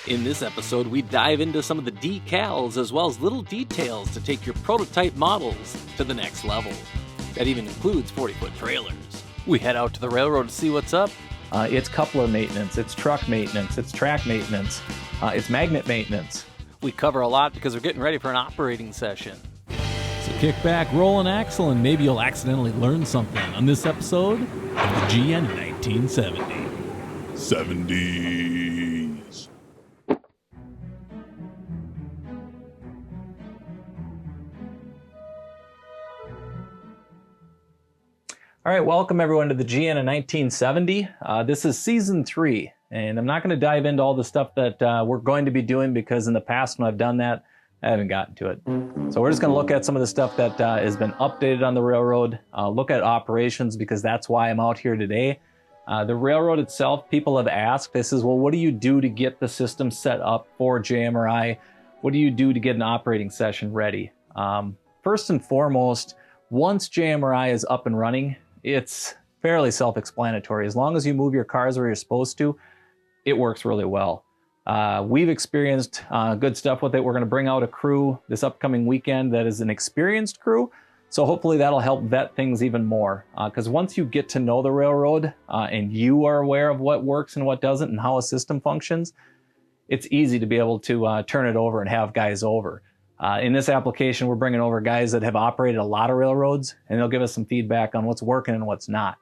In this episode, we dive into some of the decals as well as little details to take your prototype models to the next level. That even includes 40-foot trailers. We head out to the railroad to see what's up. It's coupler maintenance, it's truck maintenance, it's track maintenance, it's magnet maintenance. We cover a lot because we're getting ready for an operating session. So kick back, roll an axle, and maybe you'll accidentally learn something on this episode of the GN 1970. 70s. All right, welcome everyone to the GN in 1970. This is season 3, and I'm not going to dive into all the stuff that we're going to be doing because in the past when I've done that, I haven't gotten to it. So we're just going to look at some of the stuff that has been updated on the railroad, look at operations because that's why I'm out here today. The railroad itself, people have asked, this is, well, what do you do to get the system set up for JMRI? What do you do to get an operating session ready? First and foremost, once JMRI is up and running, it's fairly self-explanatory. As long as you move your cars where you're supposed to, it works really well. We've experienced good stuff with it. We're going to bring out a crew this upcoming weekend that is an experienced crew. So hopefully that'll help vet things even more. Because once you get to know the railroad and you are aware of what works and what doesn't and how a system functions, it's easy to be able to turn it over and have guys over. In this application, we're bringing over guys that have operated a lot of railroads, and they'll give us some feedback on what's working and what's not.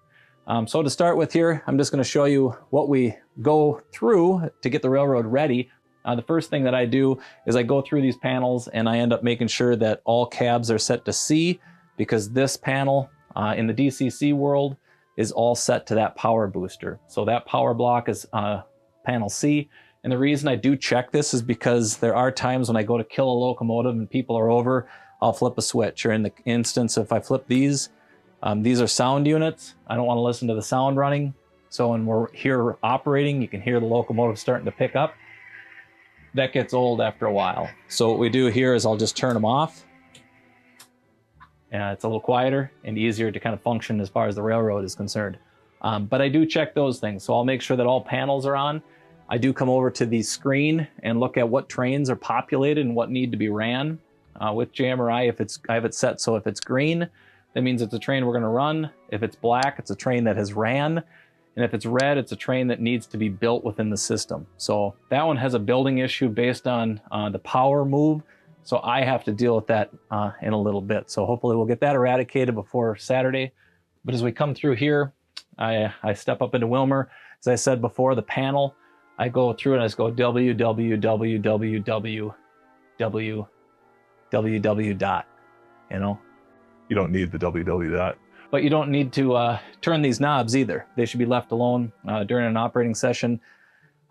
So to start with here, I'm just going to show you what we go through to get the railroad ready. The first thing that I do is I go through these panels and I end up making sure that all cabs are set to C, because this panel in the DCC world is all set to that power booster. So that power block is panel C. And the reason I do check this is because there are times when I go to kill a locomotive and people are over, I'll flip a switch. Or in the instance, if I flip these are sound units. I don't want to listen to the sound running. So when we're here operating, you can hear the locomotive starting to pick up. That gets old after a while. So what we do here is I'll just turn them off. And it's a little quieter and easier to kind of function as far as the railroad is concerned. But I do check those things. So I'll make sure that all panels are on. I do come over to the screen and look at what trains are populated and what need to be ran. With JMRI, I have it set so if it's green, that means it's a train we're going to run. If it's black, it's a train that has ran. And if it's red, it's a train that needs to be built within the system. So that one has a building issue based on the power move. So I have to deal with that in a little bit. So hopefully we'll get that eradicated before Saturday. But as we come through here, I step up into Wilmer. As I said before, the panel, I go through and I just go www dot, you know. You don't need the www dot. But you don't need to turn these knobs either. They should be left alone during an operating session.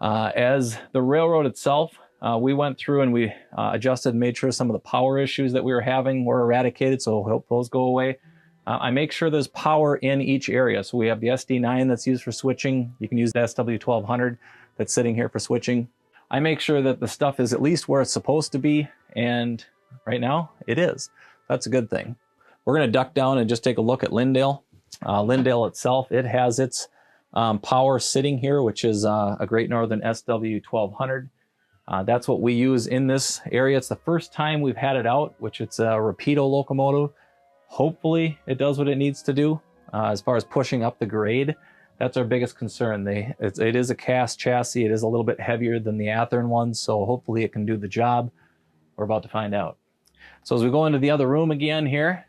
As the railroad itself, we went through and we adjusted and made sure some of the power issues that we were having were eradicated, so hope those go away. I make sure there's power in each area. So we have the SD9 that's used for switching. You can use the SW1200 that's sitting here for switching. I make sure that the stuff is at least where it's supposed to be, and right now it is. That's a good thing. We're going to duck down and just take a look at Lyndale. Lyndale itself, it has its power sitting here, which is a Great Northern SW1200. That's what we use in this area. It's the first time we've had it out, which it's a Rapido locomotive. Hopefully it does what it needs to do. As far as pushing up the grade, that's our biggest concern. It is a cast chassis. It is a little bit heavier than the Athearn ones, so hopefully it can do the job. We're about to find out. So as we go into the other room again here,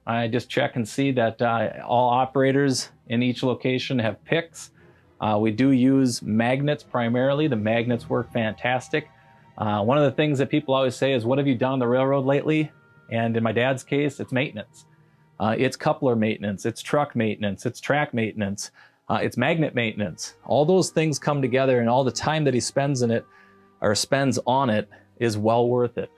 I just check and see that all operators in each location have picks. We do use magnets primarily. The magnets work fantastic. One of the things that people always say is, what have you done on the railroad lately? And in my dad's case, it's maintenance. It's coupler maintenance, it's truck maintenance, it's track maintenance, it's magnet maintenance. All those things come together, and all the time that he spends in it, or spends on it, is well worth it.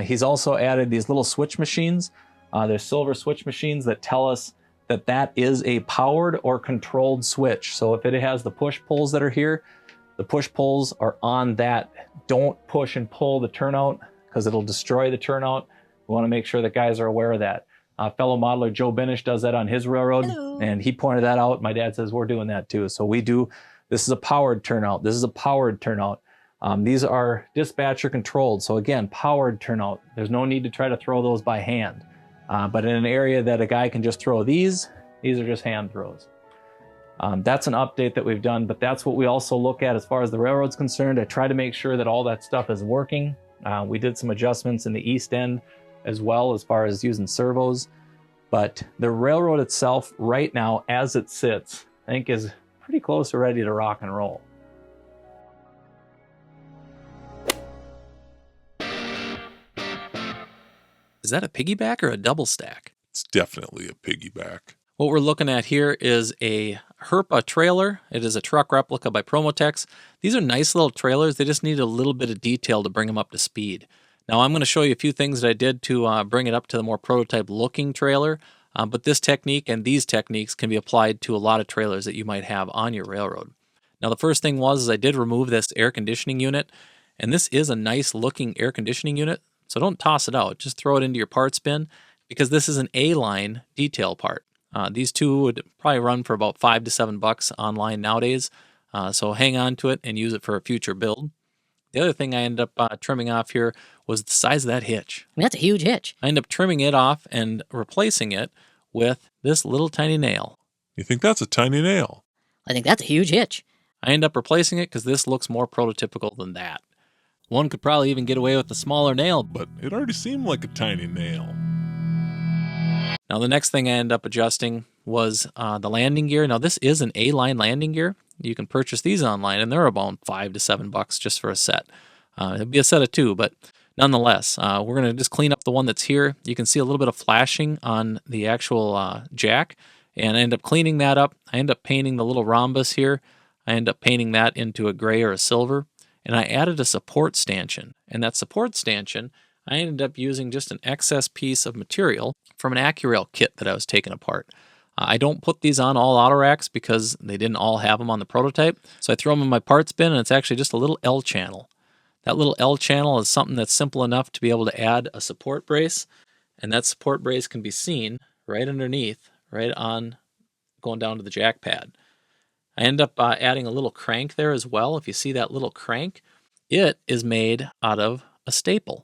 He's also added these little switch machines. They're silver switch machines that tell us that that is a powered or controlled switch. So if it has the push pulls that are here, the push pulls are on that. Don't push and pull the turnout because it'll destroy the turnout. We want to make sure that guys are aware of that. Fellow modeler Joe Binish does that on his railroad. Hello. And he pointed that out. My dad says we're doing that too. So we do This is a powered turnout. This is a powered turnout. These are dispatcher controlled. So again, powered turnout. There's no need to try to throw those by hand. But in an area that a guy can just throw these are just hand throws. That's an update that we've done, but that's what we also look at as far as the railroad's concerned. I try to make sure that all that stuff is working. We did some adjustments in the east end as well as far as using servos. But the railroad itself right now, as it sits, I think is pretty close to ready to rock and roll. Is that a piggyback or a double stack? It's definitely a piggyback. What we're looking at here is a Herpa trailer. It is a truck replica by Promotex. These are nice little trailers. They just need a little bit of detail to bring them up to speed. Now I'm going to show you a few things that I did to bring it up to the more prototype looking trailer. But this technique and these techniques can be applied to a lot of trailers that you might have on your railroad. Now the first thing was I did remove this air conditioning unit. And this is a nice looking air conditioning unit. So don't toss it out. Just throw it into your parts bin because this is an A-line detail part. These two would probably run for about $5 to $7 online nowadays. So hang on to it and use it for a future build. The other thing I ended up trimming off here was the size of that hitch. I mean, that's a huge hitch. I ended up trimming it off and replacing it with this little tiny nail. You think that's a tiny nail? I think that's a huge hitch. I ended up replacing it because this looks more prototypical than that. One could probably even get away with a smaller nail. But it already seemed like a tiny nail. Now the next thing I ended up adjusting was the landing gear. Now this is an A-line landing gear. You can purchase these online and they're about $5 to $7 just for a set. It'll be a set of two, but nonetheless, we're going to just clean up the one that's here. You can see a little bit of flashing on the actual jack, and I end up cleaning that up. I end up painting the little rhombus here. I end up painting that into a gray or a silver, and I added a support stanchion. And that support stanchion, I ended up using just an excess piece of material from an AccuRail kit that I was taking apart. I don't put these on all auto racks because they didn't all have them on the prototype. So I throw them in my parts bin, and it's actually just a little L channel. That little L channel is something that's simple enough to be able to add a support brace, and that support brace can be seen right underneath, right on going down to the jack pad. I end up adding a little crank there as well. If you see that little crank, it is made out of a staple.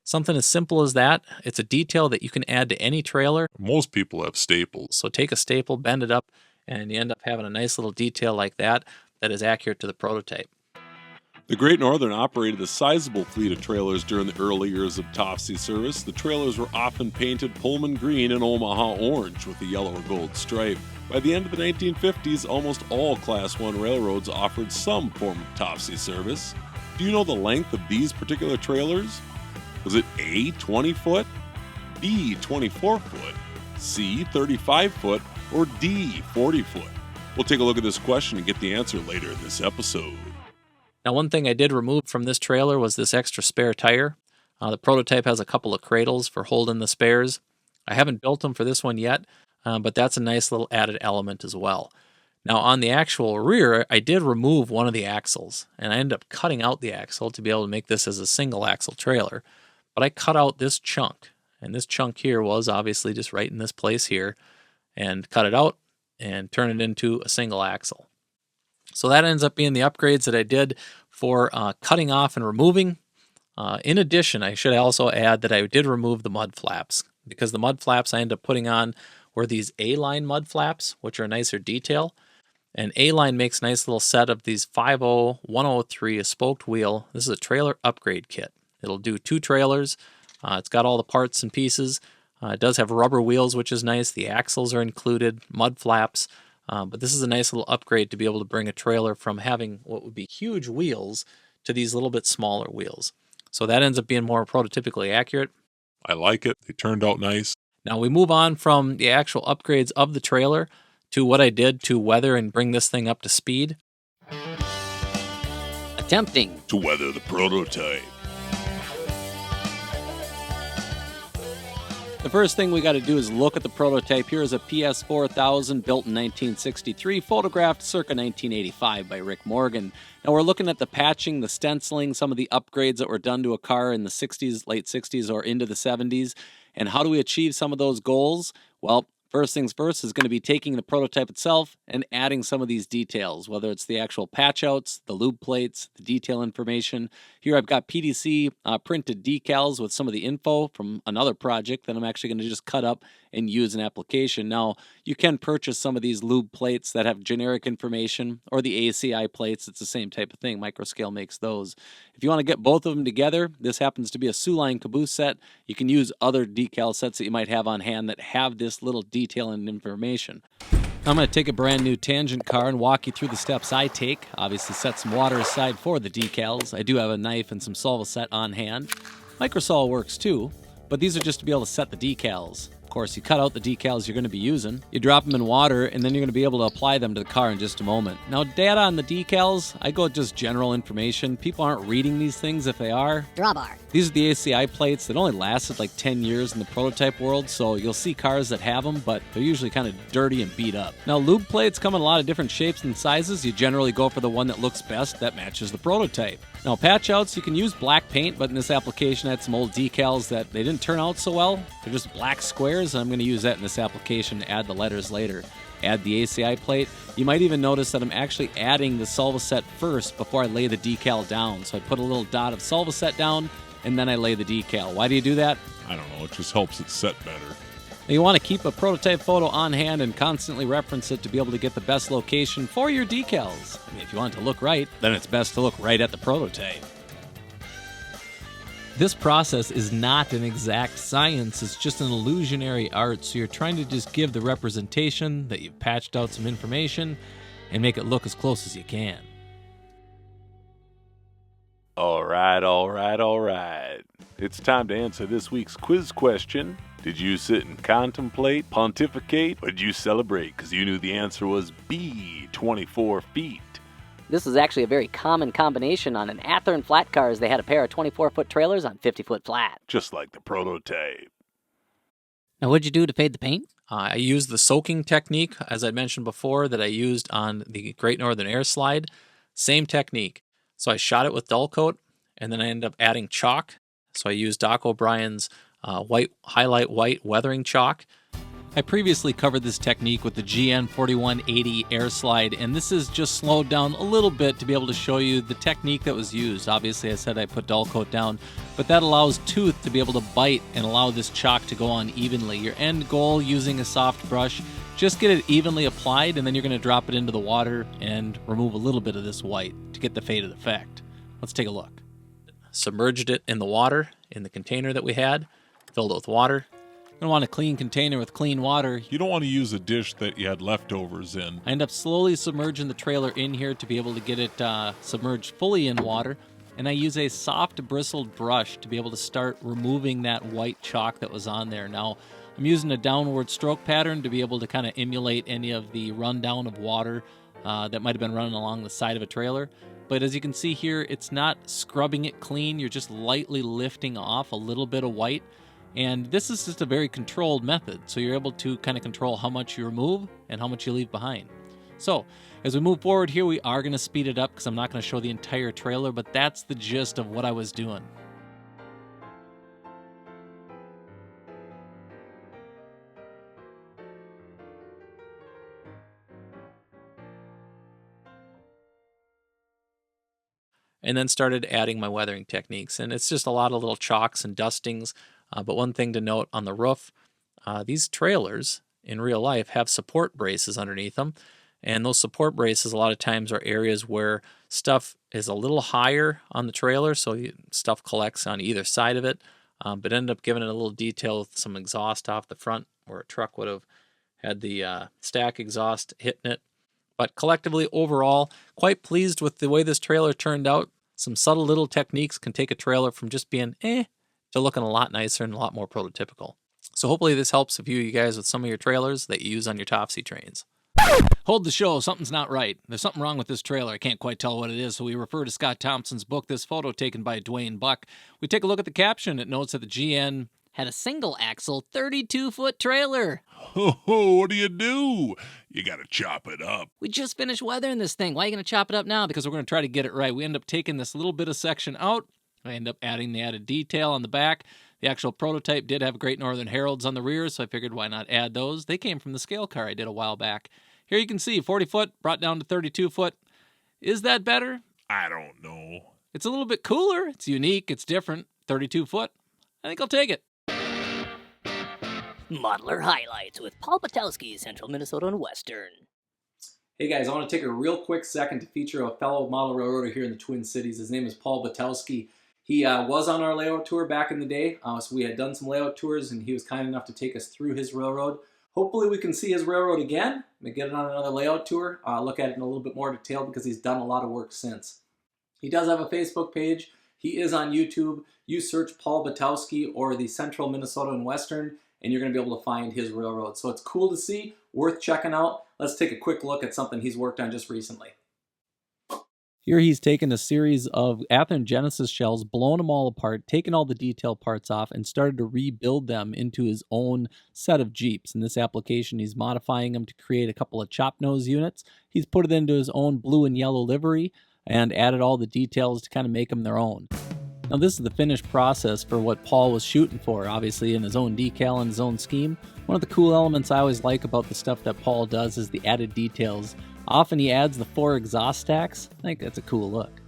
Something as simple as that. It's a detail that you can add to any trailer. Most people have staples. So take a staple, bend it up, and you end up having a nice little detail like that that is accurate to the prototype. The Great Northern operated a sizable fleet of trailers during the early years of Topsy service. The trailers were often painted Pullman green and Omaha orange with a yellow or gold stripe. By the end of the 1950s, almost all Class 1 railroads offered some form of Topsy service. Do you know the length of these particular trailers? Was it A, 20 foot, B, 24 foot, C, 35 foot, or D, 40 foot? We'll take a look at this question and get the answer later in this episode. Now, one thing I did remove from this trailer was this extra spare tire. The prototype has a couple of cradles for holding the spares. I haven't built them for this one yet, but that's a nice little added element as well. Now, on the actual rear, I did remove one of the axles, and I ended up cutting out the axle to be able to make this as a single axle trailer. But I cut out this chunk, and this chunk here was obviously just right in this place here, and cut it out and turn it into a single axle. So that ends up being the upgrades that I did for cutting off and removing. In addition, I should also add that I did remove the mud flaps, because the mud flaps I ended up putting on were these A-line mud flaps, which are a nicer detail. And A-line makes a nice little set of these 50103, a spoked wheel. This is a trailer upgrade kit. It'll do 2 trailers. It's got all the parts and pieces. It does have rubber wheels, which is nice. The axles are included, mud flaps. But this is a nice little upgrade to be able to bring a trailer from having what would be huge wheels to these little bit smaller wheels. So that ends up being more prototypically accurate. I like it. They turned out nice. Now we move on from the actual upgrades of the trailer to what I did to weather and bring this thing up to speed. Attempting To weather the prototype. The first thing we got to do is look at the prototype. Here is a PS4000 built in 1963, photographed circa 1985 by Rick Morgan. Now we're looking at the patching, the stenciling, some of the upgrades that were done to a car in the 60s, late 60s, or into the 70s. And how do we achieve some of those goals? Well, First things first is going to be taking the prototype itself and adding some of these details, whether it's the actual patch outs, the lube plates, the detail information. Here I've got PDC printed decals with some of the info from another project that I'm actually going to just cut up and use in application. Now, you can purchase some of these lube plates that have generic information, or the ACI plates. It's the same type of thing. Microscale makes those. If you want to get both of them together, this happens to be a Line caboose set. You can use other decal sets that you might have on hand that have this little detail and information. I'm going to take a brand new tangent car and walk you through the steps I take. Obviously set some water aside for the decals. I do have a knife and some Solvaset on hand. Microsol works too, but these are just to be able to set the decals. Of course, you cut out the decals you're going to be using, you drop them in water, and then you're going to be able to apply them to the car in just a moment. Now, data on the decals, I go with just general information. People aren't reading these things if they are. Drawbar. These are the ACI plates that only lasted like 10 years in the prototype world, so you'll see cars that have them, but they're usually kind of dirty and beat up. Now, lube plates come in a lot of different shapes and sizes. You generally go for the one that looks best, that matches the prototype. Now, patch outs, you can use black paint, but in this application I had some old decals that they didn't turn out so well. They're just black squares, and I'm going to use that in this application to add the letters later. Add the ACI plate. You might even notice that I'm actually adding the Solvaset first before I lay the decal down. So I put a little dot of Solvaset down, and then I lay the decal. Why do you do that? I don't know, it just helps it set better. Now, you want to keep a prototype photo on hand and constantly reference it to be able to get the best location for your decals. I mean, if you want it to look right, then it's best to look right at the prototype. This process is not an exact science, it's just an illusionary art, so you're trying to just give the representation that you've patched out some information and make it look as close as you can. All right. It's time to answer this week's quiz question. Did you sit and contemplate, pontificate, or did you celebrate because you knew the answer was B, 24 feet? This is actually a very common combination on an Athearn flat cars. They had a pair of 24-foot trailers on 50-foot flat. Just like the prototype. Now, what'd you do to fade the paint? I used the soaking technique, as I mentioned before, that I used on the Great Northern Air Slide. Same technique. So I shot it with dull coat, and then I ended up adding chalk. So I used Doc O'Brien's highlight white weathering chalk. I previously covered this technique with the GN 4180 Air Slide, and this is just slowed down a little bit to be able to show you the technique that was used. Obviously, I said I put dull coat down, but that allows tooth to be able to bite and allow this chalk to go on evenly. Your end goal using a soft brush, just get it evenly applied, and then you're going to drop it into the water and remove a little bit of this white to get the faded effect. Let's take a look. Submerged it in the water in the container that we had, filled it with water. You're going to want a clean container with clean water. You don't want to use a dish that you had leftovers in. I end up slowly submerging the trailer in here to be able to get it submerged fully in water. And I use a soft bristled brush to be able to start removing that white chalk that was on there. Now, I'm using a downward stroke pattern to be able to kind of emulate any of the rundown of water that might have been running along the side of a trailer. But as you can see here, it's not scrubbing it clean. You're just lightly lifting off a little bit of white. And this is just a very controlled method. So you're able to kind of control how much you remove and how much you leave behind. So as we move forward here, we are going to speed it up because I'm not going to show the entire trailer, but that's the gist of what I was doing. And then started adding my weathering techniques. And it's just a lot of little chalks and dustings. But one thing to note on the roof, these trailers in real life have support braces underneath them. And those support braces a lot of times are areas where stuff is a little higher on the trailer, so stuff collects on either side of it. But ended up giving it a little detail with some exhaust off the front, where a truck would have had the stack exhaust hitting it. But collectively, overall, quite pleased with the way this trailer turned out. Some subtle little techniques can take a trailer from just being to looking a lot nicer and a lot more prototypical. So hopefully this helps a few of you guys with some of your trailers that you use on your Topsy trains. Hold the show, something's not right. There's something wrong with this trailer. I can't quite tell what it is, so we refer to Scott Thompson's book, This Photo Taken by Dwayne Buck. We take a look at the caption. It notes that the GN Had a single axle 32-foot trailer. Ho, what do? You gotta chop it up. We just finished weathering this thing. Why are you going to chop it up now? because we're going to try to get it right. We end up taking this little bit of section out. I end up adding the added detail on the back. The actual prototype did have Great Northern Heralds on the rear, so I figured why not add those. They came from the scale car I did a while back. Here you can see 40 foot brought down to 32 foot. Is that better? I don't know. It's a little bit cooler. It's unique. It's different. 32 foot. I think I'll take it. Modeler Highlights with Paul Butkowski, Central Minnesota and Western. Hey guys, I want to take a real quick second to feature a fellow model railroader here in the Twin Cities. His name is Paul Butkowski. He was on our layout tour back in the day, so we had done some layout tours, and he was kind enough to take us through his railroad. Hopefully we can see his railroad again, and get it on another layout tour, look at it in a little bit more detail because he's done a lot of work since. He does have a Facebook page. He is on YouTube. You search Paul Butkowski or the Central Minnesota and Western, and you're going to be able to find his railroad. So it's cool to see, worth checking out. Let's take a quick look at something he's worked on just recently. Here he's taken a series of Athearn Genesis shells, blown them all apart, taken all the detail parts off, and started to rebuild them into his own set of Jeeps. In this application, he's modifying them to create a couple of chop nose units. He's put it into his own blue and yellow livery and added all the details to kind of make them their own. Now this is the finished process for what Paul was shooting for, obviously in his own decal and his own scheme. One of the cool elements I always like about the stuff that Paul does is the added details. Often he adds the 4 exhaust stacks. I think that's a cool look.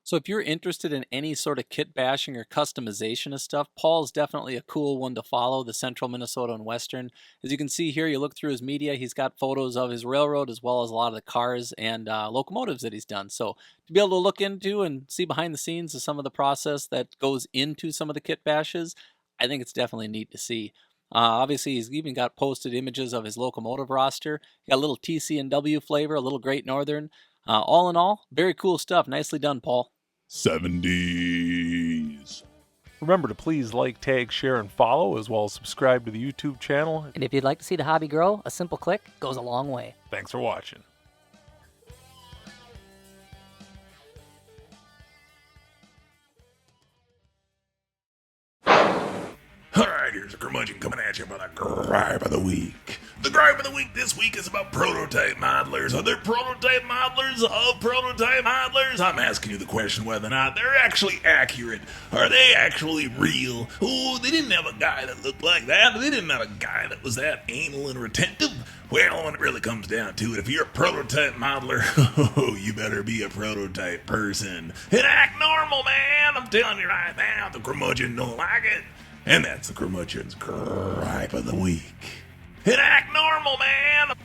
So if you're interested in any sort of kit bashing or customization of stuff, Paul's definitely a cool one to follow, the Central Minnesota and Western. As you can see here, you look through his media, he's got photos of his railroad as well as a lot of the cars and locomotives that he's done. So to be able to look into and see behind the scenes of some of the process that goes into some of the kit bashes, I think it's definitely neat to see. Obviously, he's even got posted images of his locomotive roster. He got a little TC&W flavor, a little Great Northern. All in all, very cool stuff. Nicely done, Paul. 70s. Remember to please like, tag, share, and follow, as well as subscribe to the YouTube channel. And if you'd like to see the hobby grow, a simple click goes a long way. Thanks for watching. Alright, here's a curmudgeon coming at you with a gripe of the week. The gripe of the week this week is about prototype modelers. Are there prototype modelers of prototype modelers? I'm asking you the question whether or not they're actually accurate. Are they actually real? Oh, they didn't have a guy that looked like that. They didn't have a guy that was that anal and retentive. Well, when it really comes down to it, if you're a prototype modeler, oh, you better be a prototype person. And act normal, man. I'm telling you right now, the curmudgeon don't like it. And that's the curmudgeon's gripe of the week. And act normal, man.